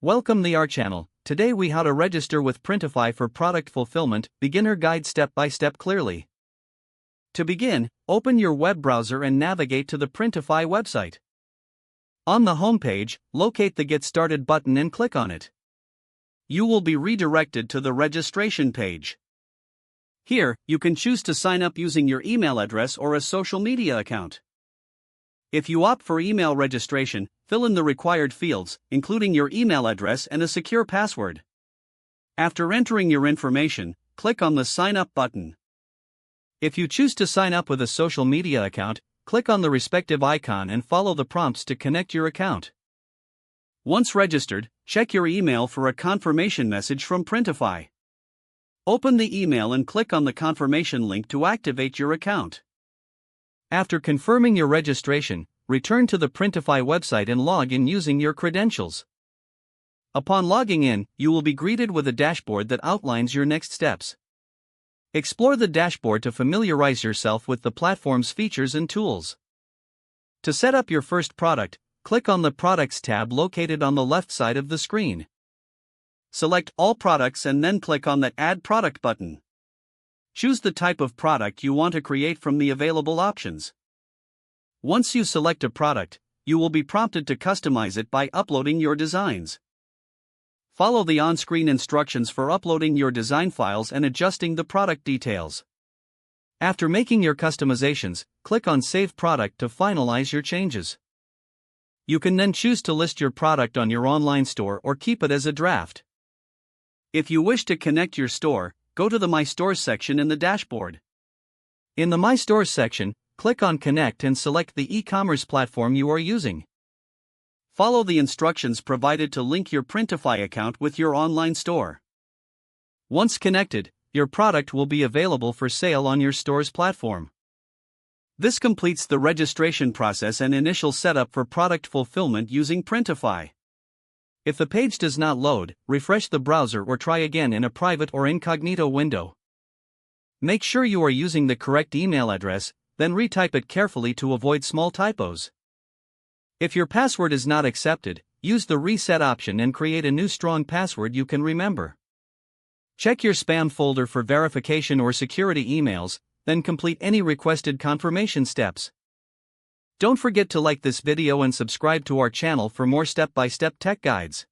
Welcome to our channel. Today we how to register with Printify for product fulfillment, beginner guide step by step clearly. To begin, open your web browser and navigate to the Printify website. On the home page, locate the Get Started button and click on it. You will be redirected to the registration page. Here, you can choose to sign up using your email address or a social media account. If you opt for email registration, fill in the required fields, including your email address and a secure password. After entering your information, click on the Sign Up button. If you choose to sign up with a social media account, click on the respective icon and follow the prompts to connect your account. Once registered, check your email for a confirmation message from Printify. Open the email and click on the confirmation link to activate your account. After confirming your registration, return to the Printify website and log in using your credentials. Upon logging in, you will be greeted with a dashboard that outlines your next steps. Explore the dashboard to familiarize yourself with the platform's features and tools. To set up your first product, click on the Products tab located on the left side of the screen. Select All Products and then click on the Add Product button. Choose the type of product you want to create from the available options. Once you select a product, you will be prompted to customize it by uploading your designs. Follow the on-screen instructions for uploading your design files and adjusting the product details. After making your customizations, click on Save Product to finalize your changes. You can then choose to list your product on your online store or keep it as a draft. If you wish to connect your store, go to the My Stores section in the dashboard. In the My Stores section, click on Connect and select the e-commerce platform you are using. Follow the instructions provided to link your Printify account with your online store. Once connected, your product will be available for sale on your store's platform. This completes the registration process and initial setup for product fulfillment using Printify. If the page does not load, refresh the browser or try again in a private or incognito window. Make sure you are using the correct email address, then retype it carefully to avoid small typos. If your password is not accepted, use the Reset option and create a new strong password you can remember. Check your spam folder for verification or security emails, then complete any requested confirmation steps. Don't forget to like this video and subscribe to our channel for more step-by-step tech guides.